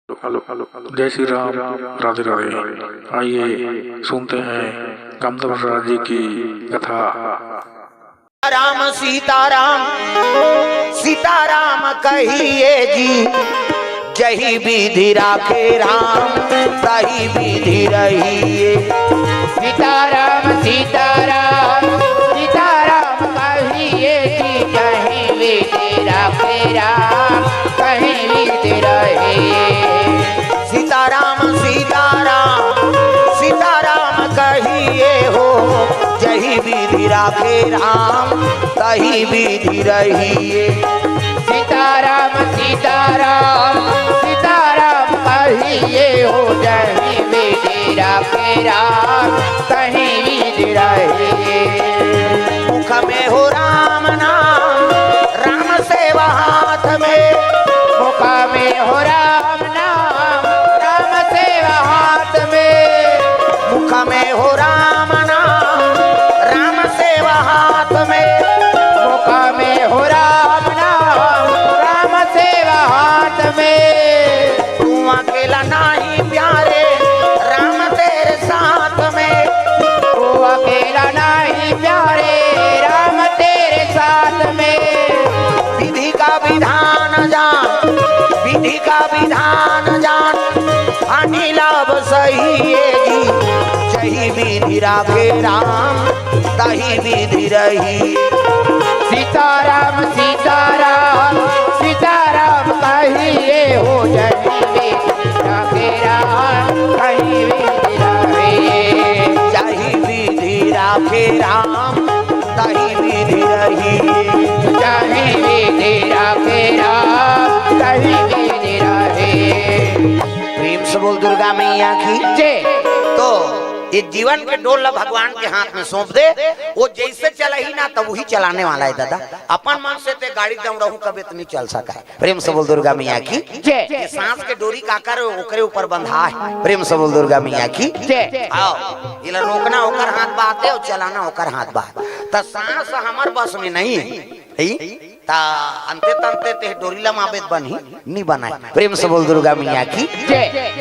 जय श्री राम, राधे राधे। आइए सुनते हैं कामदेव जी की कथा। राम सीताराम सीताराम कहिए जी, जही विधि राखे राम तही विधि रहिए। सीताराम सीताराम सीताराम कहिए जी, कहीं विधि राखे राम कहीं विधि रहिए। सीताराम सीताराम सीताराम कहिए हो, जही विधि राखे राम तही विधि रहिए। सीताराम सीताराम सीताराम कहिए हो, जही विधि राखे राम कहीं विधि रहिए। मुख में हो राम नाम, राम सेवा हाथ में। मुख में हो राम नाम, राम सेवा हाथ में। मुख में हो राम नाम, राम सेवा हाथ में। मुख में हो राम नाम, राम सेवा हाथ में। तू अकेला नहीं प्यारे, राम तेरे साथ में। तू अकेला नहीं प्यारे, राम तेरे साथ में। विधि का विधान जान, विधि का विधान जान, हानि लाभ सही है जी। जही विधि राखे राम तही विधि रही। सीताराम सीताराम सीताराम कहिए हो, जही विधि राखे राम कहीं विधि रहिए। जही विधि राखे राम तही विधि रही। जही विधि राखे राम कहीं विधि रहिए। प्रेम से बोल दुर्गा मैया की जय। तो ये जीवन के डोर भगवान के हाथ में सौंप दे, वो जैसे चला ही ना तब वही चलाने वाला है दादा। अपन मन से ते गाड़ी दम रहूं कभी तो नहीं चल सका है। प्रेम से बोल दुर्गा मैया की जय। ये सांस के डोरी काकर ओकरे ऊपर बंधा है। प्रेम से बोल दुर्गा मैया की जय। आओ इला रोकना ओकर हाथ बात है और चलाना ओकर हाथ बात। त सांस हमार बस में नहीं है ता अंते तंते ते डोरी लमाबेत बनी नहीं बनाए। प्रेम से बोल दुर्गा मैया की जय।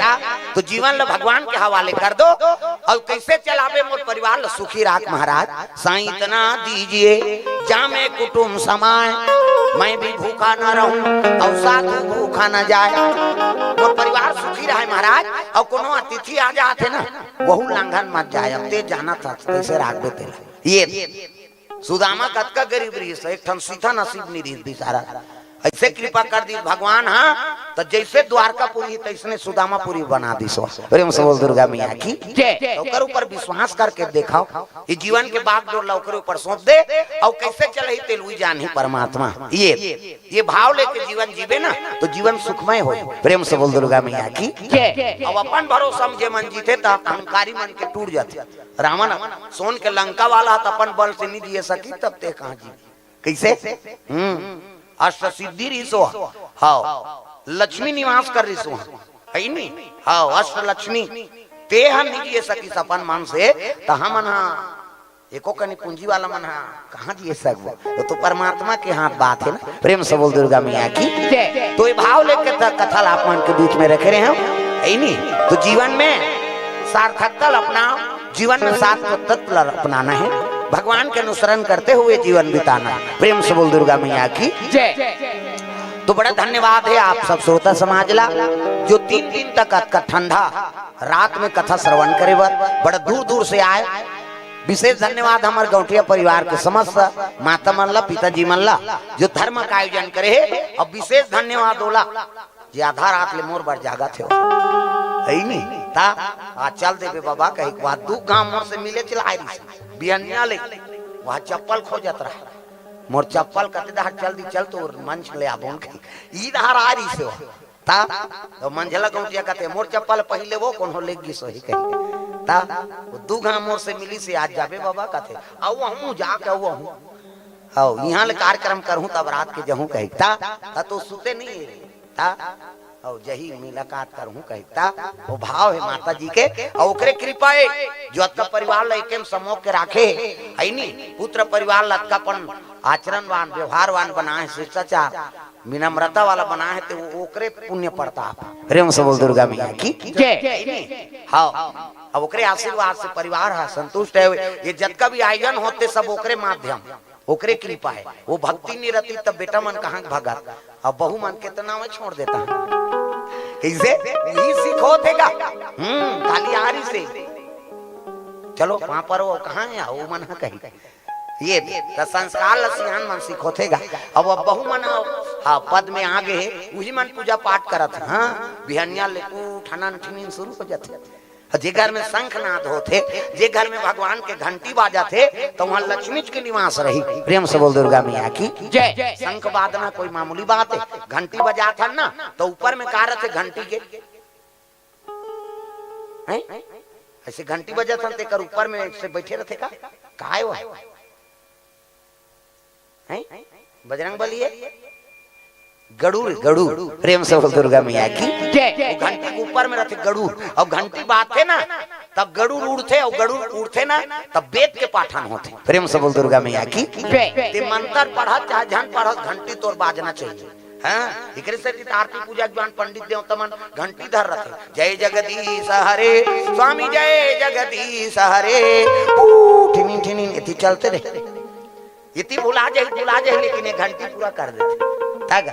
तो जीवन ला भगवान के हवाले कर दो और कैसे चलावे मोर परिवार ला सुखी राख महाराज। साईं इतना दीजिए जामे कुटुंब समाए, मैं भी भूखा न रहूं और साथ भूखा न जाए। मोर परिवार सुखी रहे महाराज। और कोनो अतिथि आ जाते ना वहू लांघन मत जाए। अब ते जाना था कैसे राख देते ये सुदामा कतका गरीब रही, एक ठन सीधा नसीब नहीं रही बेचारा। ऐसे कृपा कर दी भगवान। हाँ तो जैसे द्वारकापुरी तैसने सुदामापुरी बना दी सो। प्रेम से बोल दुर्गा मैया की जय। ओकर ऊपर विश्वास करके देखो, ये जीवन के बागडोर ओकर ऊपर सौंप दे और कैसे चले तेलुई जान ही परमात्मा। ये भाव लेके जीवन जीवे ना तो जीवन सुखमय हो। प्रेम से बोल दुर्गा मैया की जय। अब अपन भरोसा समझे मन जीते तो अहंकारी मन के टूट जाते। रावण सोन के लंका वाला अपन बल से नहीं दिए सकी, तब ते कहां जी कैसे अष्ट सिद्धि रिसो। हाँ लक्ष्मी निवास कर रिसो है नहीं। हाँ अष्ट लक्ष्मी ते हम नहीं दिए सकी सपन मन से तो हम एको कनी पूंजी वाला मन कहाँ दिए सकबो। तो परमात्मा के हाथ बात है ना। प्रेम से बोल दुर्गा मैया की तो ये भाव लेकर कथा आप मन के बीच में रखे रहे हैं है नहीं। तो जीवन में सार्थकता अपना, जीवन में सार्थक तत्व अपनाना है, भगवान के अनुसरण करते हुए जीवन बिताना। प्रेम से बोल दुर्गा मैया की जय। तो बड़ा धन्यवाद है आप सब श्रोता समाज ला जो 3 दिन तक ठंडा रात में कथा श्रवण करे बड़ा दूर दूर से आए। विशेष धन्यवाद हमारे गौटिया परिवार के समस्त माता मन ला, पिताजी मन ला जो धर्म का आयोजन करे है। और विशेष धन्यवाद होला जे आधा रात ले मोर बर जागा थे है नहीं ता आ चल देबे बाबा कहीं के बाद 2 गांव मोर से मिले चला आई बिहनिया ले वहां चप्पल खोजत रहा। मोर चप्पल कते दहर चल दी चल तो मंच ले आबोन के ई दहर आ रही से ता तो मंझला गौटिया कहते मोर चप्पल पहले वो कौन हो ले गी सही कहे ता वो 2 गांव मोर से मिली से आज जाबे बाबा कहते आऊ हमू जाके आऊ हूं आओ यहां ले कार्यक्रम करहूं तब रात के जहूं कही ता तो सुते नहीं ता और जही मुलाकात करहूं कहता वो भाव है माता जी के और ओकरे कृपा है जो अतका परिवार लइके समूह के राखे है नी। पुत्र परिवार लतकापन आचरणवान व्यवहारवान बनाए शिष्टाचार विनम्रता वाला बना है तो वो ओकरे पुण्य पड़ता। प्रेम से बोल दुर्गा मैया की जय। हाँ, अब ओकरे आशीर्वाद से परिवार है संतुष्ट है। ये जतका भी आयोजन होते सब ओकरे माध्यम, ओकरे कृपा है। वो भक्ति नहीं रहती तब बेटा मन कहाँ भगत, अब बहु मन कितना में छोड़ देता है। इसे यही सीखो देगा कालियारी से। चलो वहां पर वो कहाँ है, वो मन कही ये संस्कार लसियान मन सीखो थेगा। अब बहु मन हाँ पद में आगे है वही मन पूजा पाठ करत। हाँ बिहनिया ले ठनन ठिनिन शुरू हो जाते। जे घर में शंखनाद होते, जे घर में भगवान के घंटी बाजा थे तो वहाँ लक्ष्मी के निवास रही। प्रेम से बोल दुर्गा मैया की जय। शंख बाजना कोई मामूली बात है, घंटी बजा था ना तो ऊपर में कहा रहे घंटी के ऐसे घंटी बजा था तेकर ऊपर में से बैठे रहते का काय वो है बजरंग बली है गरुड़। गरुड़ प्रेम से बोल दुर्गा मैया की जय। घंटी के ऊपर में रहते गरुड़, और घंटी बात थे ना तब गरुड़ उड़ते, और गरुड़ उड़ते ना तब वेद के पाठन होते। प्रेम से बोल दुर्गा मैया की जय। ते मंत्र पढ़ा चाहे जन पढ़ा घंटी तोर बाजना चाहिए। हाँ इकरे से आरती पूजा ज्ञान पंडित देवतमन घंटी धर रखे। जय जगदीश हरे स्वामी जय जगदीश हरे ठिनिन ठिनिन इति चलते रहे। इति बुला जाए लेकिन ये घंटी पूरा कर देते तक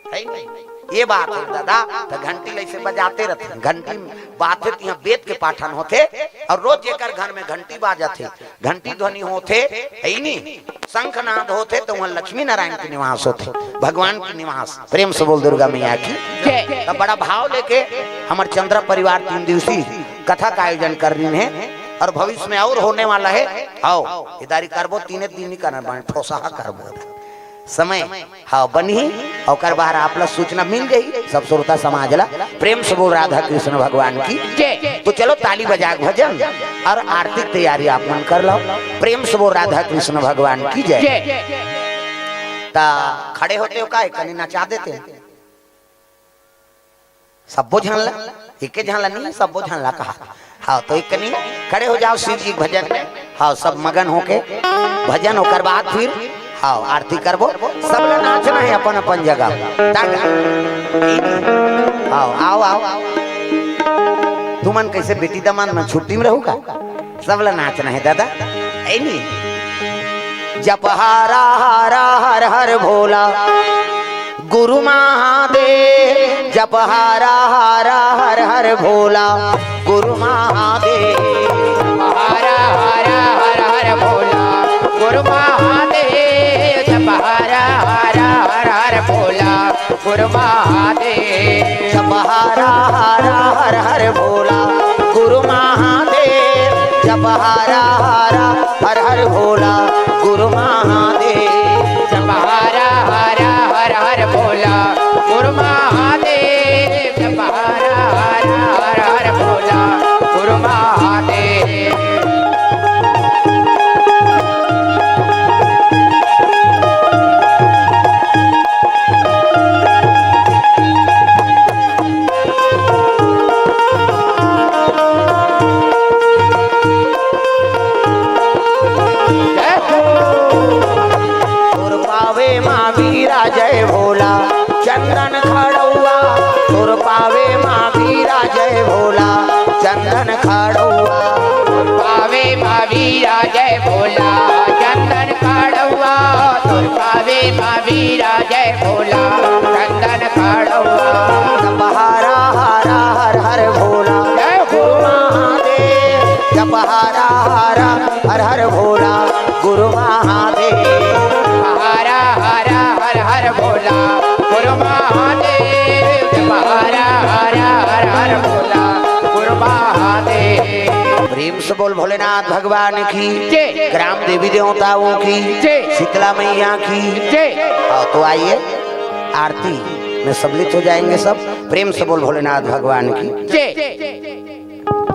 है नहीं। ये बात है दादा, तो घंटी ऐसे बजाते रहते। घंटी बात है यहाँ वेद के पाठन होते, और रोज जेकर घर में घंटी बाजाते, घंटी ध्वनि होते है नहीं, शंखनाद होते तो वहाँ लक्ष्मी नारायण के निवास होते, भगवान के निवास। प्रेम से बोल दुर्गा मैया की जय। तो बड़ा भाव लेके हमारे चंद्रा परिवार 3 दिवसीय कथा का आयोजन कर रही है, और भविष्य में और होने वाला है। आओ इदारी करबो 3 दिन ही करना ठोसा करबो समय हाँ बनी और बाहर आप लोग सूचना मिल गई सब श्रोता समाज ला। प्रेम से बोल राधा कृष्ण भगवान की जय। तो चलो ताली बजा भजन और आर्थिक तैयारी आप मन कर लो। प्रेम से बोल राधा कृष्ण भगवान की जय। ता खड़े होते हो का कहीं नचा देते सबो झानला एक झानला नहीं सबो झानला कहा। हाँ तो एक कहीं खड़े हो जाओ शिव जी भजन में। हाँ सब मगन होके भजन होकर बाद फिर हाँ आरती करबो। सब लोग नाचना है अपन अपन जगह। आओ आओ आओ तुमन कैसे बेटी दमान में छुट्टी में रहूगा, सब लोग नाचना है दादा। जप हारा हारा हर हर भोला गुरु महादेव। जप हारा हारा हर हर भोला गुरु महादेव। हारा हारा हर हर भोला गुरु महादेव। जप हारा हारा हर हर भोला गुरु महादेव। जप हारा हारा हर हर भोला गुरु महादेव। जप हारा हारा हर हर भोला गुरु महादेव। जप हारा हारा हर हर भोला गुरु महादेव। जप हारा हारा हर हर भोला गुरु महादेव। जय भोला चंदन खड़ौआ तुर पावे माँ वीरा। जय भोला चंदन खड़ौआ पावे माँ वीरा। जय भोला चंदन खड़ौआ तुर पावे माँ वीरा। जय भोला चंदन खड़ौआ। जप हारा हारा हर हर भोला जय गुरु महादेव। जप हारा हारा हर हर भोला गुरु महादेव। हारा हारा हर हर भोला गुरु महादेव। जप हारा हारा हर हर भोला गुरु महादेव। प्रेम से बोल भोलेनाथ भगवान की जय। ग्राम देवी देवताओं की जय। शीतला मैया की जय। तो आइए आरती में सम्मिलित हो जाएंगे सब। प्रेम से बोल भोलेनाथ भगवान की जय।